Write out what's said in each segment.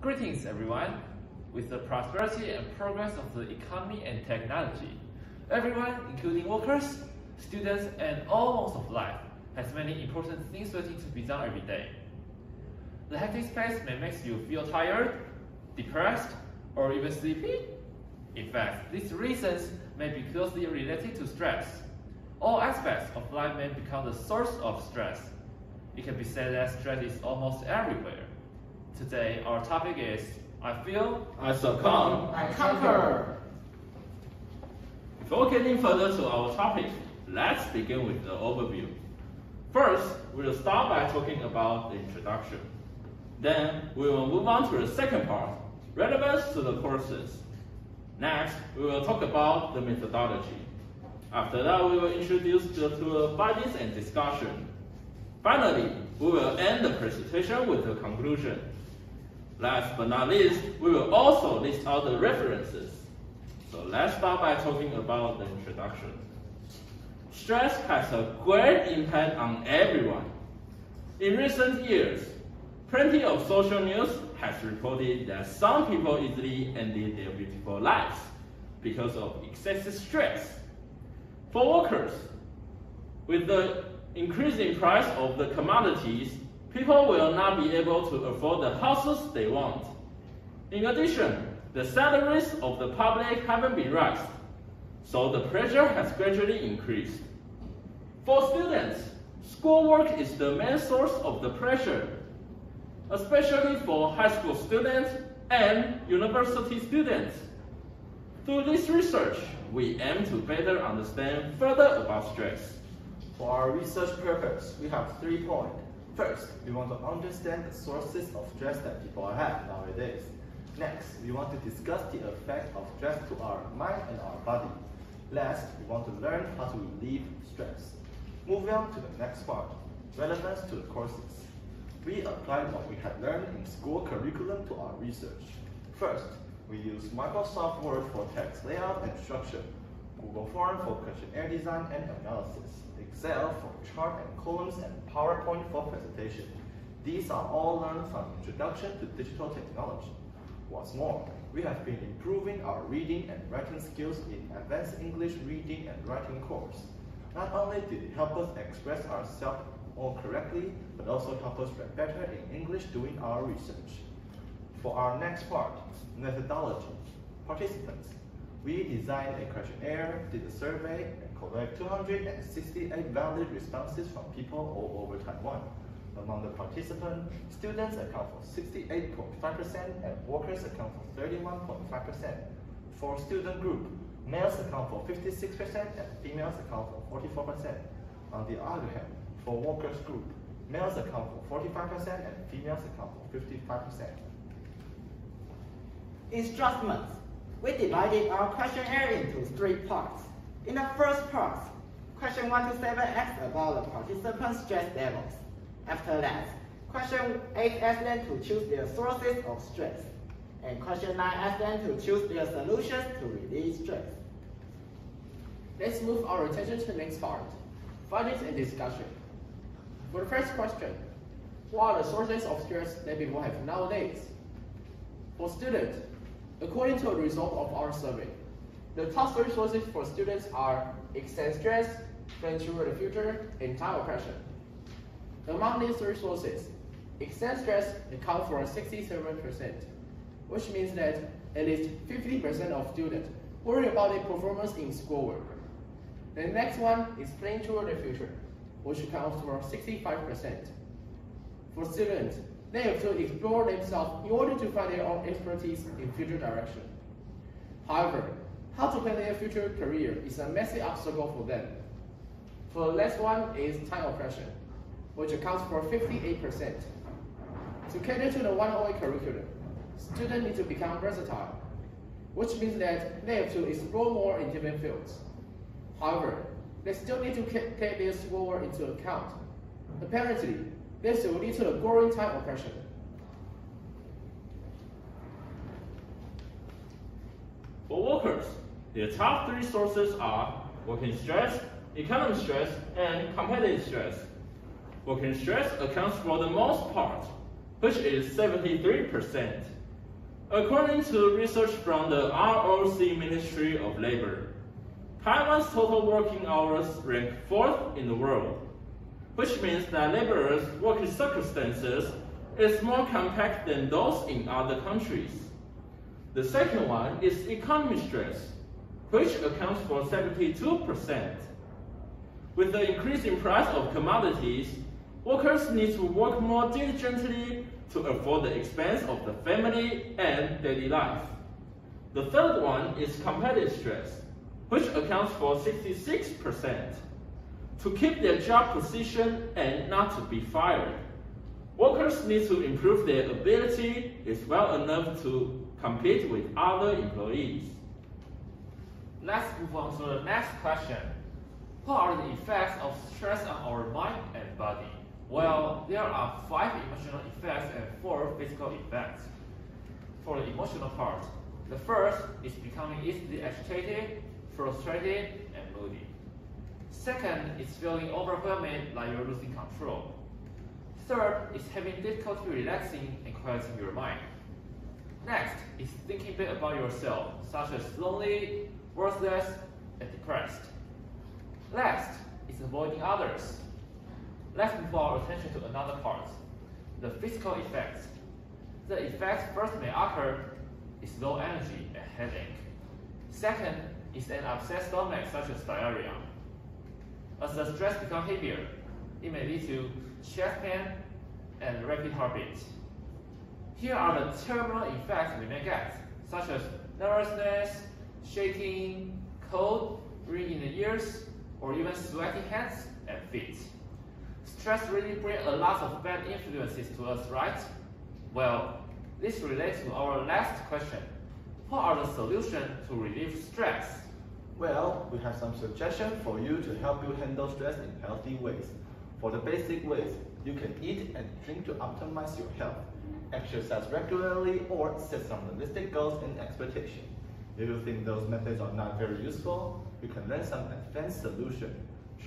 Greetings everyone! With the prosperity and progress of the economy and technology, everyone, including workers, students, and all walks of life, has many important things waiting to be done every day. The hectic pace may make you feel tired, depressed, or even sleepy. In fact, these reasons may be closely related to stress. All aspects of life may become the source of stress. It can be said that stress is almost everywhere. Today, our topic is I feel, I succumb, I conquer. Before getting further to our topic, let's begin with the overview. First, we will start by talking about the introduction. Then, we will move on to the second part, relevance to the courses. Next, we will talk about the methodology. After that, we will introduce the two findings and discussion. Finally, we will end the presentation with a conclusion. Last but not least, we will also list out the references. So let's start by talking about the introduction. Stress has a great impact on everyone. In recent years, plenty of social news has reported that some people easily ended their beautiful lives because of excessive stress. For workers, with the increasing price of the commodities, people will not be able to afford the houses they want. In addition, the salaries of the public haven't been raised, so the pressure has gradually increased. For students, schoolwork is the main source of the pressure, especially for high school students and university students. Through this research, we aim to better understand further about stress. For our research purpose, we have 3 points. First, we want to understand the sources of stress that people have nowadays. Next, we want to discuss the effect of stress to our mind and our body. Last, we want to learn how to relieve stress. Moving on to the next part, relevance to the courses. We applied what we had learned in school curriculum to our research. First, we use Microsoft Word for text layout and structure, Google Form for questionnaire design and analysis, Excel for chart and columns, and PowerPoint for presentation. These are all learned from Introduction to Digital Technology. What's more, we have been improving our reading and writing skills in Advanced English Reading and Writing course. Not only did it help us express ourselves more correctly, but also help us write better in English doing our research. For our next part, methodology. Participants. We designed a questionnaire, did a survey, and collected 268 valid responses from people all over Taiwan. Among the participants, students account for 68.5% and workers account for 31.5%. For student group, males account for 56% and females account for 44%. On the other hand, for workers group, males account for 45% and females account for 55%. Instruments. We divided our questionnaire into 3 parts. In the first part, question 1 to 7 asks about the participants' stress levels. After that, question 8 asks them to choose their sources of stress. And question 9 asks them to choose their solutions to relieve stress. Let's move our attention to the next part, findings and discussion. For the first question, what are the sources of stress that people have nowadays? For students, according to a result of our survey, the top 3 sources for students are exam stress, planning toward the future, and time oppression. Among these 3 sources, exam stress accounts for 67%, which means that at least 50% of students worry about their performance in schoolwork. The next one is planning toward the future, which accounts for 65%. For students, they have to explore themselves in order to find their own expertise in future direction. However, how to plan their future career is a massive obstacle for them. For the last one is time oppression, which accounts for 58%. To cater to the 108 curriculum, students need to become versatile, which means that they have to explore more in different fields. However, they still need to take their schoolwork into account. Apparently, this will lead to the growing time oppression. For workers, the top 3 sources are working stress, economic stress, and competitive stress. Working stress accounts for the most part, which is 73%. According to research from the ROC Ministry of Labor, Taiwan's total working hours rank 4th in the world, which means that laborers' working circumstances is more compact than those in other countries. The second one is economy stress, which accounts for 72%. With the increasing price of commodities, workers need to work more diligently to afford the expense of the family and daily life. The third one is competitive stress, which accounts for 66%. To keep their job position and not to be fired, workers need to improve their ability as well enough to compete with other employees. Let's move on to the next question. What are the effects of stress on our mind and body? Well, there are 5 emotional effects and 4 physical effects. For the emotional part, the first is becoming easily agitated, frustrated, and moody. Second is feeling overwhelmed like you're losing control. Third is having difficulty relaxing and quieting your mind. Next is thinking bad about yourself, such as lonely, worthless, and depressed. Last is avoiding others. Let's move our attention to another part, the physical effects. The effects first may occur is low energy and headache. Second is an upset stomach such as diarrhea. As the stress becomes heavier, it may lead to chest pain and rapid heartbeat. Here are the terminal effects we may get, such as nervousness, shaking, cold, ringing in the ears, or even sweaty hands and feet. Stress really brings a lot of bad influences to us, right? Well, this relates to our last question. What are the solutions to relieve stress? Well, we have some suggestions for you to help you handle stress in healthy ways. For the basic ways, you can eat and drink to optimize your health, exercise regularly, or set some realistic goals and expectations. If you think those methods are not very useful, you can learn some advanced solution.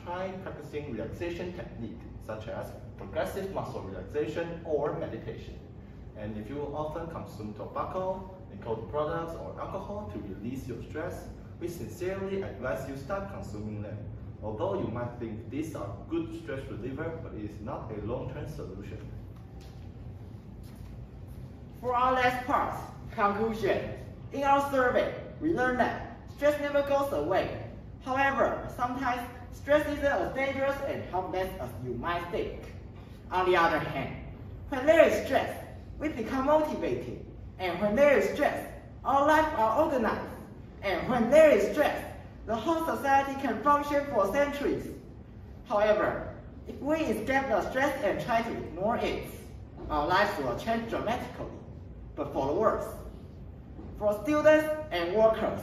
Try practicing relaxation technique, such as progressive muscle relaxation or meditation. And if you often consume tobacco, nicotine products, or alcohol to release your stress, we sincerely advise you stop consuming them. Although you might think these are good stress reliever, but it is not a long-term solution. For our last part, conclusion. In our survey, we learned that stress never goes away. However, sometimes stress isn't as dangerous and harmless as you might think. On the other hand, when there is stress, we become motivated. And when there is stress, our lives are organized. And when there is stress, the whole society can function for centuries. However, if we escape the stress and try to ignore it, our lives will change dramatically, but for the worse. For students and workers,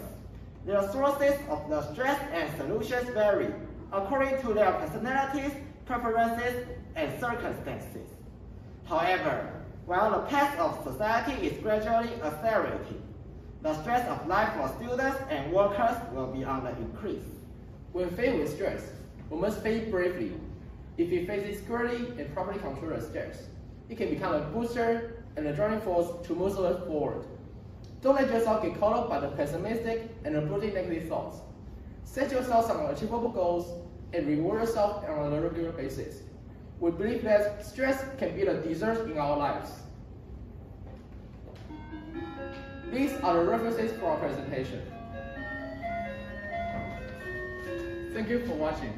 the sources of the stress and solutions vary according to their personalities, preferences, and circumstances. However, while the pace of society is gradually accelerating, the stress of life for students and workers will be on the increase. When faced with stress, we must face it bravely. If we face it squarely and properly control the stress, it can become a booster and a driving force to move us forward. Don't let yourself get caught up by the pessimistic and the brooding negative thoughts. Set yourself some achievable goals and reward yourself on a regular basis. We believe that stress can be the dessert in our lives. These are the references for our presentation. Thank you for watching.